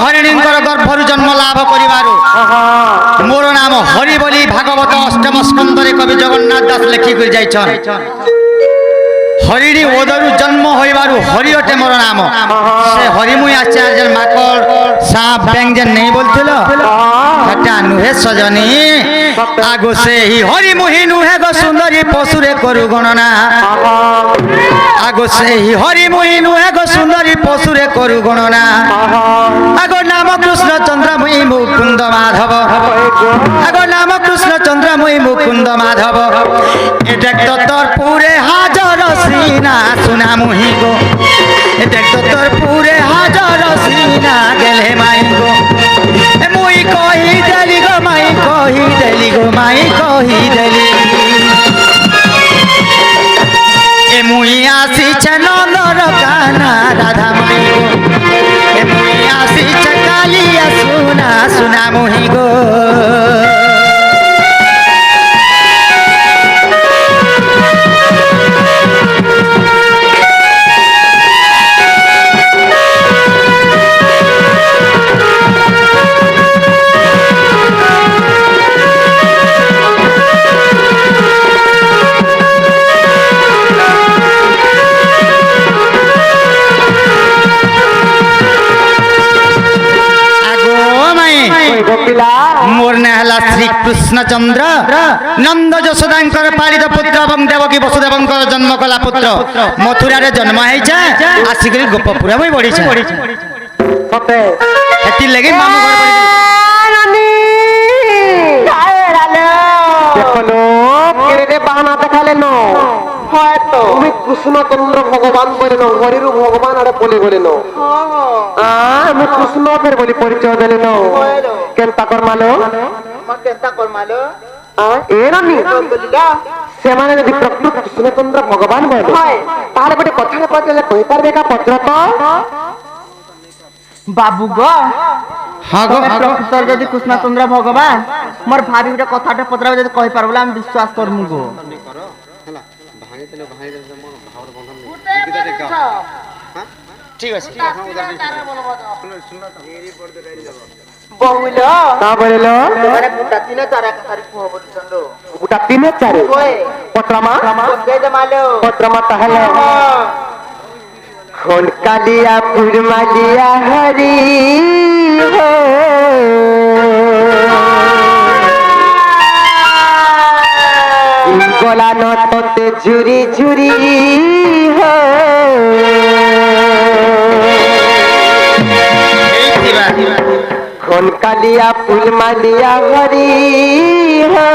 हरिणींकर गर्भरु जन्म लाभ करिवारु मोर नाम हरि बोली भागवत अष्टम स्कंदरे कवि जगन्नाथ दास लेखि कर जाइछन। हरिणी ओदरु जन्म होइबारु हरि अटे मोर नाम। से हरिमुई आचार्य माकड़ सांप बैंग जे नहीं बोलथिलो हटा नुहे सजनी आगो से ही हरिमुही नुहे गो सुंदरी पशुरे करू गणना। आगो से ही हरिमुही नुहे गो सुंदरी पशुरे करू गणना। आगो नाम कृष्ण चंद्रमयी मुकुंद माधव। आगो नाम कृष्ण चंद्रमयी मुकुंद माधव। एटा तोर पूरे हाजर सीना सुना मुही गो। एटा तोर पूरे हाजर सीना गेले माई गो। ए मुई कही देली गो माई कही देली गो माई कही देली। ए मुई आसी नंदर काना राधा माई गो। ए मुई आसी कालिया सुना सुना मुही गो। मोर नाला श्री कृष्ण चंद्र नंद यशोदांकर पालित पुत्र एवं देवकी वसुदेवंकर जन्म कला पुत्र मथुरा रे जन्म होइछे आसिक गोपपुरा में बढ़ी छे। सते एति लगे मामू घर पड़ी देखलो केरे बहाना देखाले नो হয়তো তুমি কৃষ্ণচন্দ্র ভগবান বলে নো হরিরু ভগবান আরে বলে বলে নো আমি কৃষ্ণ ফের বলি পরিচয় দেলে নো কেনতা করমালো কেনতা করমালো এরানি সেমানে যদি প্রকৃত কৃষ্ণচন্দ্র ভগবান বলে তাহলে গোটে কথা পচারলে কই পারবে কা পত্র তো বাবু গো हाँ गो प्रकृतर जदि कृष्णचंद्र भगवान मोर भाभी गोटे कथाटे पचरा जदि कहि पारबला हम विश्वास करमु गो ठीक আছে बहुलो ता बोललो अरे बुटा तीन चारा खारी को बोलछलो बुटा तीन चारे ओए पत्रमा दे दे मालो पत्रमा ताहले खोल कालिया पुरमालिया हरी हो गला नतते झुरी झुरी हो खोल कालिया पुरमालिया हरी हो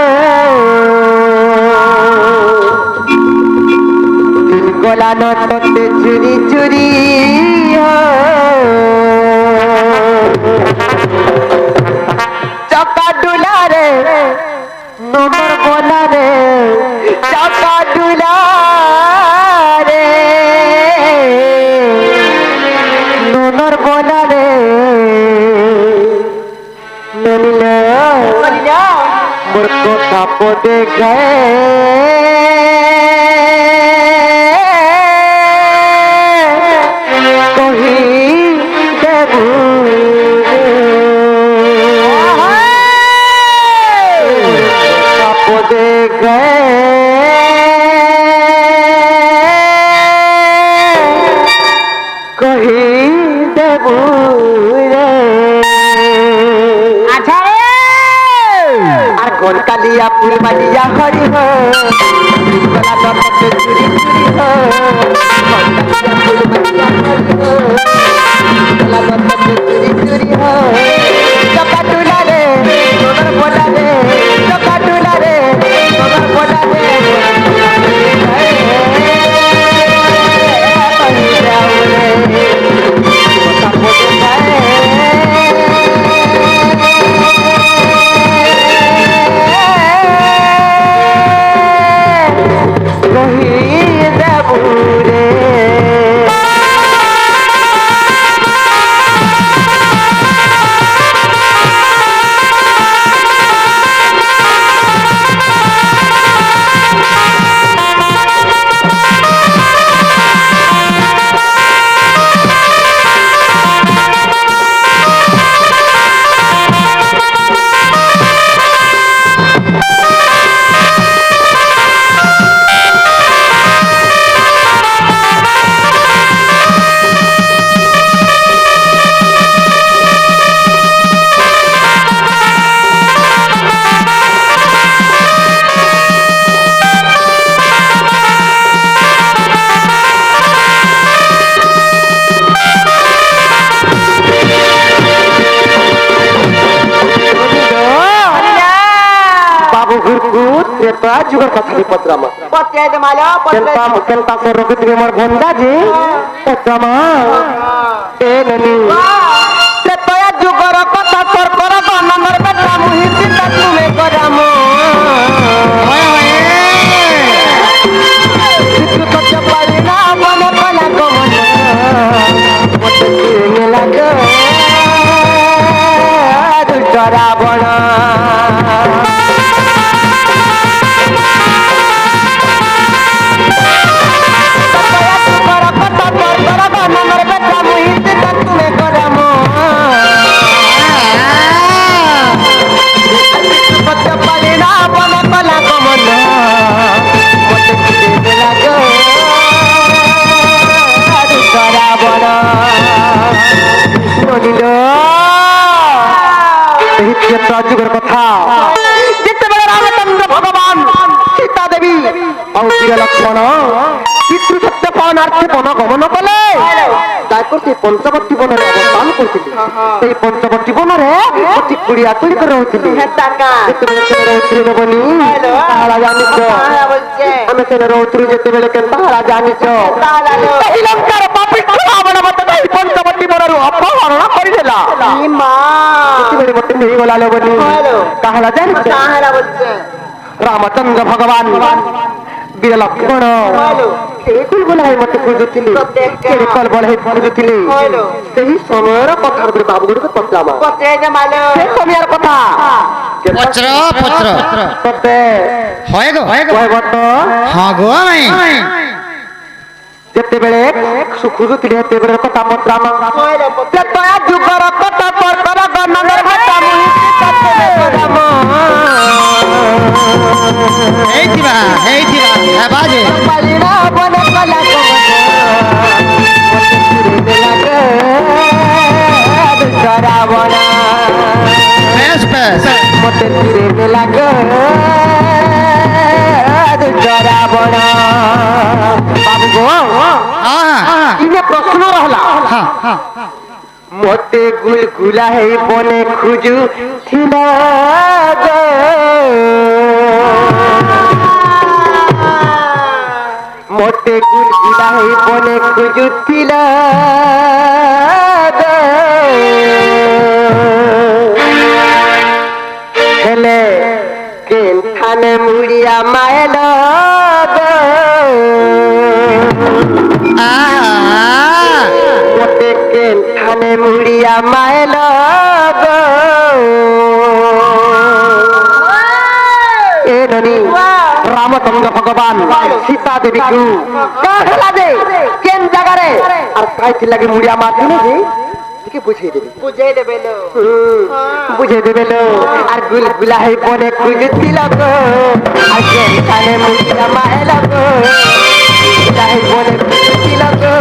गला नतते झुरी झुरी हो चका डुला रे नंबर बोला रे चका डुला रे नंबर बोला रे ननिला मोर कोठा पदे गए कालिया पुरमालिया हरि हो गला नतते चुरी चुरी हो कालिया पुरमालिया हरि हो गला नतते चुरी चुरी हो चका डुला रे नगर बोला रे चका डुला रे नगर बोला रे तो जुगर कथा पत्रमा पत्रे दे मालो केनता से रोकते मोर भंडा जी पत्रमा ए ननी से तो जुगर कथा कर नंबर बेटा मुहि चिंता तुमे करामो चित्र कच्चा पारी ना मन पला को मन मत तिरंगे लागे दुष्टरा बना जुगर कथा जितेबेले रामचंद्र भगवान सीता देवी और वीर लक्ष्मण पितृ सत्य पावनार्थे वन गमन कले ताकर से पंचवटी वन अवस्থান करथिले সেই पंचवटी वन रे অতি কুড়িয়া তুই করে রহিଥିଲେ টাকা যেতেবেলে সে রহিছিলে বনি তাহারা জানিছ আমি সে রহিଥିଲି যেতেবেলে কেন তাহারা জানিছ শ্রীলঙ্কার পাপী রাবণ মতে এই पंचवटी বনରୁ অপহরণ করিদেলা ই মা যেতেবেলে মতে নেই গলালে বনি তাহারা জানিছ তাহারা বলছে रामचंद्र भगवान वीर लक्ष्मण कुल बोलाई मत खोजुथिले कल बोलाई खोजुथिले सेही समयर कथा रे बाबू गुरु पत्रमा पत्रे दे मालो से समयर कथा पत्र सते होएगो होय बत हां गो भाई जेते बेले सुखुजुथिले ते बेले कथा पत्रमा ते तया जुगर कथा पर गनगर घटा मुहि तते करामो हेइतिबा हे बाजे पालिना बन कला को मत लागे दुष्टरा बना बेस मत लागे दुष्टरा बना बाबू गो हां इने प्रश्न रहला हां मते गुलगुला है बने खुजू थिला गे मोटे गुलगुला है बने खुजू थिला गे हेले केन थाने मुड़िया मायला गे मोटे केन थाने मुड़िया मायला गे ए ननी रामचंद्र भगवान सीता देवी को कहला दे केन जगह रे और काई लगे मुड़िया मारथिले जे के बुझे देबे लो बुझे देबे लो और गुलगुला है बने खुजती लगो और केन थाने मुड़िया मायला गो है बने खुजती लगो